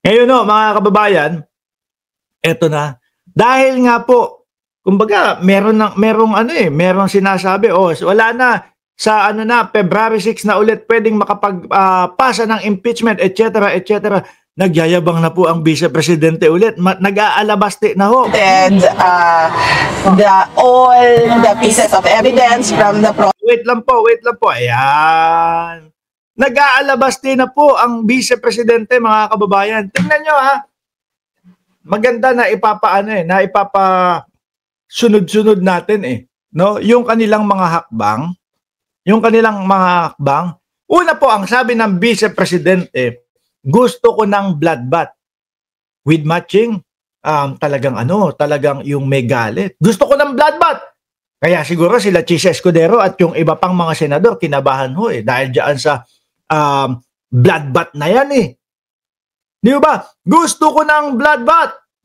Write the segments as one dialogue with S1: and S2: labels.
S1: Ngayon no, mga kababayan, eto na. Dahil nga po, kumbaga, merong ano merong sinasabi, oh, wala na sa ano na February 6 na ulit pwedeng pasa ng impeachment, etc., etc. Nagyayabang na po ang Vice Presidente ulit. Nag-aalabaste na ho.
S2: And all the pieces of evidence from the
S1: Wait lang po. Ayan. Nag-aalabaste na po ang Vice Presidente, mga kababayan. Tingnan nyo ha. Maganda na sunod-sunod natin no? Yung kanilang mga hakbang, una po ang sabi ng Vice Presidente, gusto ko ng bloodbath with matching talagang yung may galit. Gusto ko ng bloodbath. Kaya siguro sila Chis Escudero at yung iba pang mga senador kinabahan ho dahil diyan sa bloodbath na yan Di ba? Gusto ko ng bloodbath.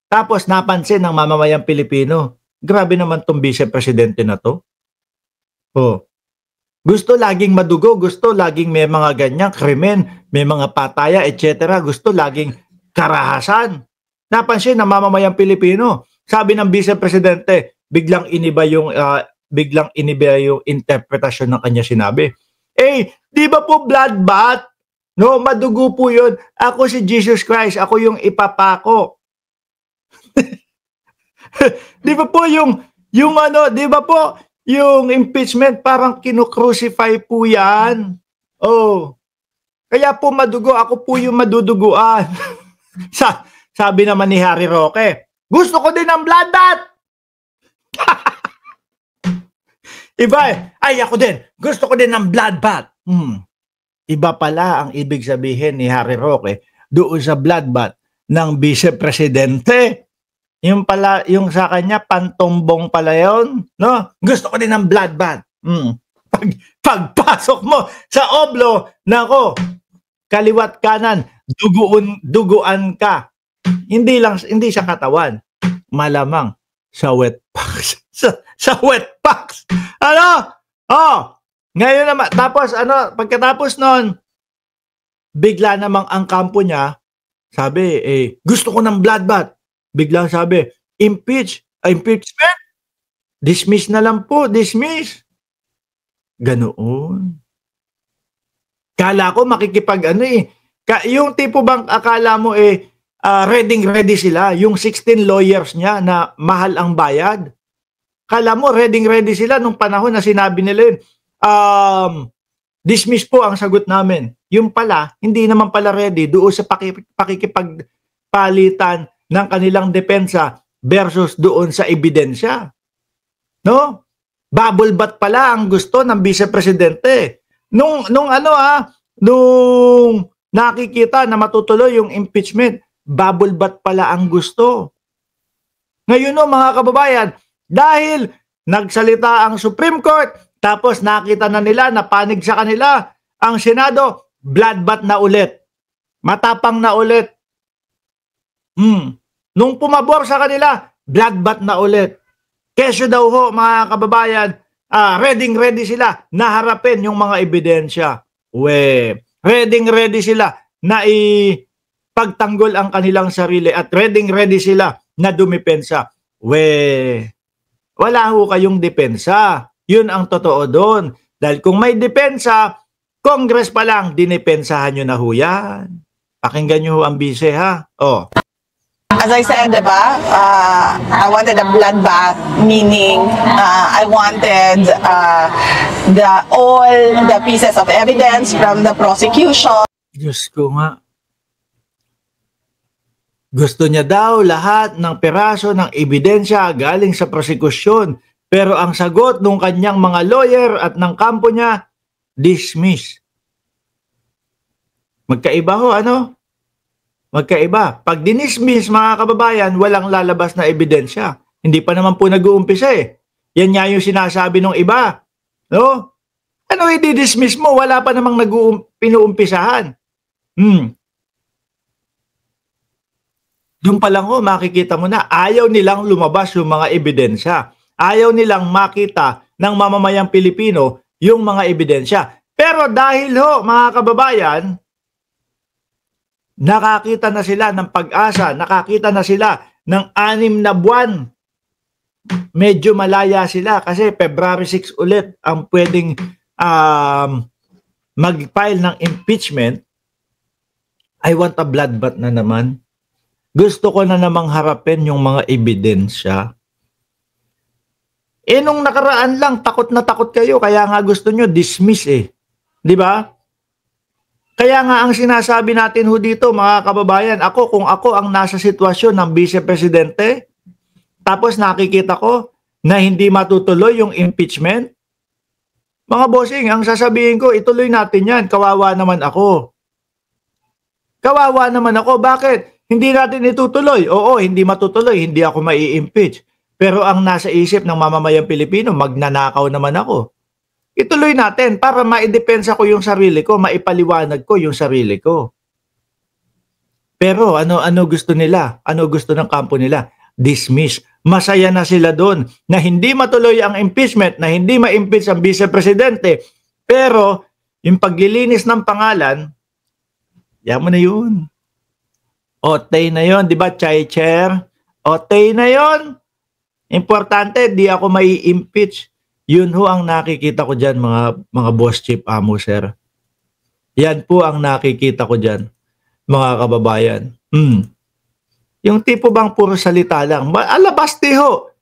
S1: Tapos napansin ng mamamayang Pilipino, grabe naman tong Vice Presidente na to. Oh. Gusto laging madugo, gusto laging may mga ganyang krimen, may mga pataya, etc. Gusto laging karahasan. Napansin ng mamamayang Pilipino. Sabi ng Vice Presidente, biglang iniba yung interpretasyon ng kanya sinabi. Di ba po bloodbath? No, madugo po 'yun. Ako si Jesus Christ, ako yung ipapako. Di ba po yung di ba po yung impeachment parang kinu-crucify po 'yan. Oh. Kaya po madugo, ako po yung maduduguan. Sabi naman ni Harry Roque, gusto ko din ng bloodbath. Iba ay ako din, gusto ko din ng bloodbath. Iba pala ang ibig sabihin ni Harry Roque doon sa bloodbath ng Vice Presidente. Yung sa kanya pantumbong pala yun, no? Gusto ko din ng bloodbath. Pagpasok mo sa oblo, nako, kaliwat kanan, duguan ka. Hindi sa katawan, malamang sa wet packs. sa wet packs. Ano? Oh, ngayon naman, tapos pagkatapos nun, bigla namang ang kampo niya, sabi, gusto ko ng bloodbath. Biglang sabi, impeachment? Dismiss na lang po, dismiss. Ganoon. Kala ko yung tipo bang akala mo ready sila, yung 16 lawyers niya na mahal ang bayad. Kala mo ready sila nung panahon na sinabi nila yun. Dismiss po ang sagot namin. Yung pala, hindi naman pala ready doon sa pakikipagpalitan ng kanilang depensa versus doon sa ebidensya. No? Bubble bath pala ang gusto ng Vice Presidente. Nung nakikita na matutuloy yung impeachment, bubble bath pala ang gusto. Ngayon mga kababayan, dahil nagsalita ang Supreme Court, tapos nakita na nila, napanig sa kanila, ang Senado, bloodbath na ulit. Matapang na ulit. Nung pumabor sa kanila, bloodbath na ulit. Kesyo daw ho, mga kababayan, ready sila na harapin yung mga ebidensya. Ready sila na ipagtanggol ang kanilang sarili at ready sila na dumipensa. Wala ho kayong depensa. Yun ang totoo doon. Dahil kung may depensa, Congress pa lang, dinipensahan nyo na ho yan. Pakinggan nyo ho ang bise ha. Oh.
S2: As I said, diba, I wanted a bloodbath, meaning I wanted all the pieces of evidence from the prosecution.
S1: Diyos ko nga. Gusto niya daw lahat ng peraso ng ebidensya galing sa prosekusyon. Pero ang sagot ng kanyang mga lawyer at ng kampo niya, dismiss. Magkaiba ho, Magkaiba. Pag dinismiss, mga kababayan, walang lalabas na ebidensya. Hindi pa naman po nag-uumpisa Yan nga yung sinasabi ng iba. No? Ano i-dismiss mo? Wala pa namang pinuumpisahan. Doon pa lang makikita mo na ayaw nilang lumabas yung mga ebidensya. Ayaw nilang makita ng mamamayang Pilipino yung mga ebidensya. Pero dahil mga kababayan, Nakakita na sila ng pag-asa, nakakita na sila ng 6 na buwan. Medyo malaya sila kasi February 6 ulit ang pwedeng mag-file ng impeachment. I want a bloodbath na naman. Gusto ko na namang harapin yung mga ebidensya. Nung nakaraan lang, takot na takot kayo. Kaya nga gusto nyo dismiss Di ba? Kaya nga ang sinasabi natin ho dito, mga kababayan, kung ako ang nasa sitwasyon ng Vice Presidente, tapos nakikita ko na hindi matutuloy yung impeachment, mga bossing, ang sasabihin ko, ituloy natin yan. Kawawa naman ako. Kawawa naman ako. Bakit? Hindi natin itutuloy. Oo, hindi matutuloy. Hindi ako mai-impeach. Pero ang nasa isip ng mamamayang Pilipino, magnanakaw naman ako. Ituloy natin para maidepensa ko yung sarili ko, maipaliwanag ko yung sarili ko. Pero ano gusto nila? Ano gusto ng kampo nila? Dismiss. Masaya na sila doon na hindi matuloy ang impeachment, na hindi ma-impeach ang Vice Presidente. Pero yung paglilinis ng pangalan, yan mo na yun. Otay na yun, di ba, Chai Chair? Otay na yun. Importante, di ako mai-impeach. Yun ho ang nakikita ko dyan, mga boss chief amo, sir. Yan po ang nakikita ko dyan, mga kababayan. Yung tipo bang puro salita lang. Alabasti ho.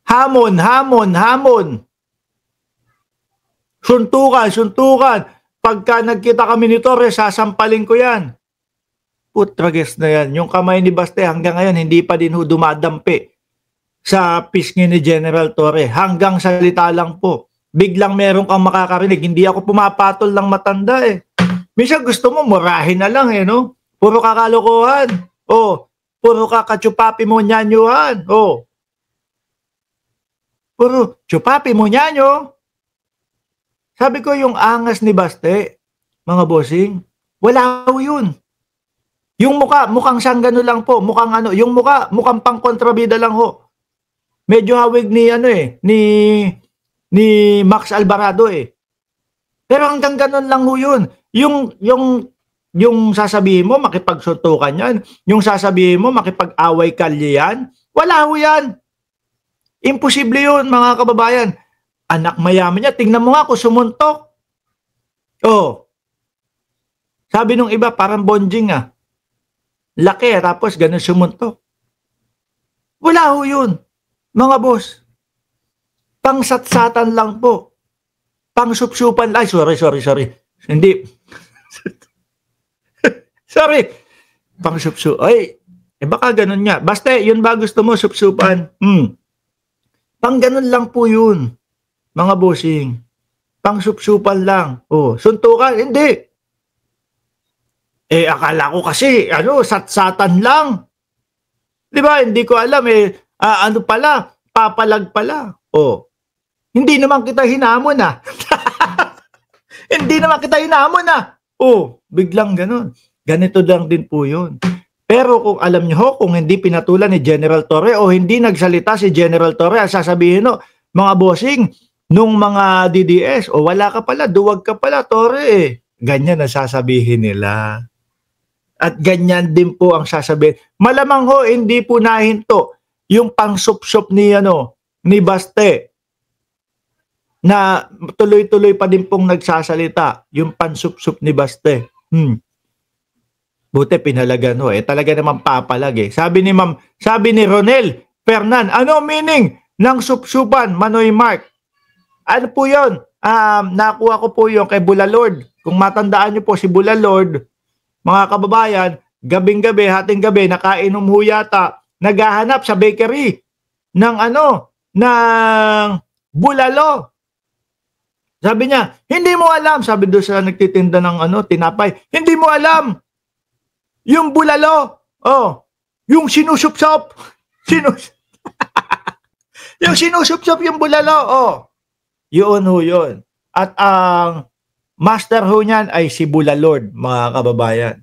S1: Hamon, hamon, hamon. Suntukan, suntukan. Pagka nagkita kami ni Torres, sasampalin ko yan. Putrages na yan. Yung kamay ni Baste hanggang ngayon, hindi pa din ho dumadampi sa pisngi ni General Torre. Hanggang salita lang po. Biglang meron kang makakarinig. Hindi ako pumapatol ng matanda Minsan gusto mo, murahin na lang no? Puro kakalokohan. Puro kakatsupapi mo nyanyuhan. Puro tsupapi mo nyanyo. Sabi ko yung angas ni Baste, mga bossing, wala ho yun. Yung mukhang sanggano lang po. Yung mukhang pangkontrabida lang ho. Medyo hawig ni Max Alvarado Pero hanggang ganun lang ho yun. Yung sasabihin mo, makipagsuntukan yan. Yung sasabihin mo, makipag-away kalye yan. Wala ho yan. Imposible yun, mga kababayan. Anak mayaman niya, tingnan mo nga kung sumuntok. Sabi nung iba, parang bonjing Laki tapos ganun sumuntok. Wala ho yun. Mga boss, pangsatsatan lang po. Pangsupsupan lang. Sorry. Hindi. Sorry. Pangsupsu. Baka ganun nga. Basta, yun ba gusto mo, supsupan? Pang ganun lang po yun. Mga bossing. Pangsupsupan lang. Suntukan? Hindi. Akala ko kasi, satsatan lang. Di ba? Hindi ko alam papalag pala. Hindi naman kita hinamon Hindi naman kita hinamon biglang ganun. Ganito lang din po yun. Pero kung alam nyo kung hindi pinatulan ni General Torre o hindi nagsalita si General Torre, sasabihin mga bossing, nung mga DDS, wala ka pala, duwag ka pala, Torre Ganyan na sasabihin nila. At ganyan din po ang sasabihin. Malamang hindi po nahinto yung pangsupsup ni Baste na tuloy-tuloy pa din pong nagsasalita yung pansupsup ni Baste. Buti pinalagan talaga naman papalag Sabi ni Ronel Fernan, ano meaning ng supsupan, Manoy Mark? Ano po yun? Nakuha ko po yung kay Bulalord. Kung matandaan nyo po si Bulalord, mga kababayan, gabing-gabi, hating-gabi, nakainom ho yata, naghahanap sa bakery ng ng bulalo. Sabi niya, hindi mo alam, sabi doon sa nagtitinda ng tinapay, hindi mo alam yung bulalo. Yung sinusupsop. Yung sinusupsop yung bulalo. Yun ho yun. At ang master ho niyan ay si Bulalord, mga kababayan.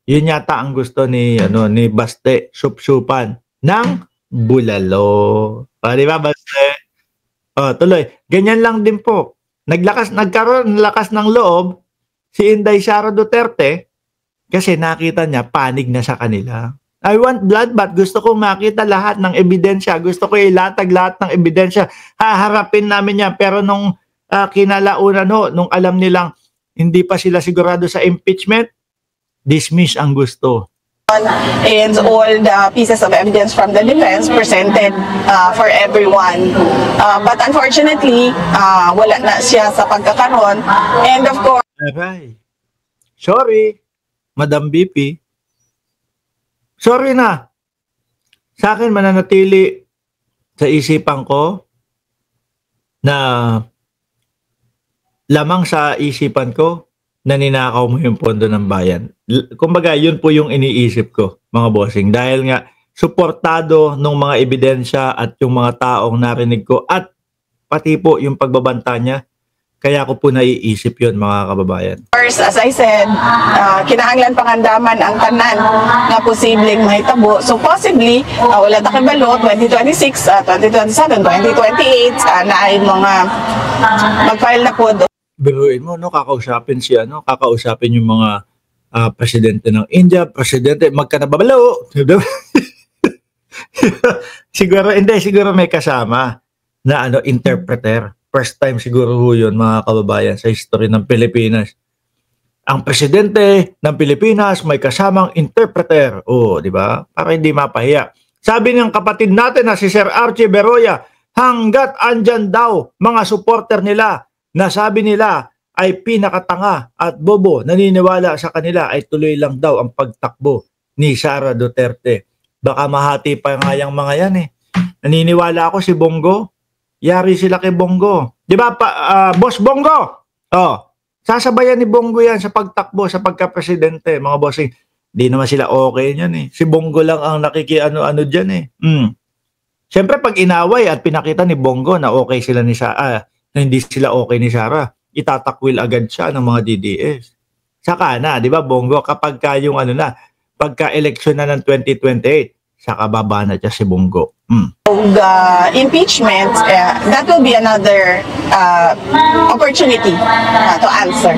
S1: Yun yata ang gusto ni Baste, supsupan ng bulalo. Di ba, Baste? Tuloy. Ganyan lang din po. Nagkaroon ng lakas ng loob si Inday Sara Duterte Kasi nakita niya, panig na sa kanila. I want bloodbath. Gusto ko makita lahat ng ebidensya. Gusto ko ilatag lahat ng ebidensya. Haharapin namin yan. Pero nung kinalaunan, nung alam nilang hindi pa sila sigurado sa impeachment, dismiss ang gusto.
S2: And all the pieces of evidence from the defense presented for everyone. But unfortunately, wala na siya sa pagkakaroon. And of course,
S1: Aray. Sorry, Madam BP. Sorry na. Sa akin mananatili sa isipan ko na lamang sa isipan ko na ninakaw mo yung pondo ng bayan. Kumbaga, yun po yung iniisip ko, mga bossing. Dahil nga, suportado ng mga ebidensya at yung mga taong narinig ko at pati po yung pagbabanta niya, kaya ko po naiisip yun, mga kababayan.
S2: first, as I said, kinahanglan pangandaman ang tanan na posibleng mahitabo. So possibly, wala ta kibalo, 2026, 2027, 2028, na ay mga mag-file na po.
S1: Biruin mo, no, kakausapin kakausapin yung mga presidente ng India, presidente, magkanababalo. siguro may kasama na interpreter. First time siguro yun, mga kababayan, sa history ng Pilipinas. Ang presidente ng Pilipinas may kasamang interpreter. Di ba? Para hindi mapahiya. Sabi ng kapatid natin na si Sir Archie Beroya, hanggat andyan daw mga supporter nila na sabi nila ay pinakatanga at bobo, naniniwala sa kanila ay tuloy lang daw ang pagtakbo ni Sara Duterte. Baka mahati pa nga yung mga yan eh. Naniniwala ako si Bongo. Yari sila kay Bongo. Di ba, Boss Bongo? Sasabayan ni Bongo yan sa pagtakbo, sa pagka-presidente, mga bossing. Di naman sila okay yan eh. Si Bongo lang ang nakikiano-ano dyan eh. Siyempre, pag inaway at pinakita ni Bongo na okay sila ni Sara, na hindi sila okay ni Sara, itatakwil agad siya ng mga DDS. Saka na, di ba, Bongo, kapag yung pagka-eleksyon na ng 2028, saka baba na siya si Bongo.
S2: The impeachment, that will be another opportunity to answer.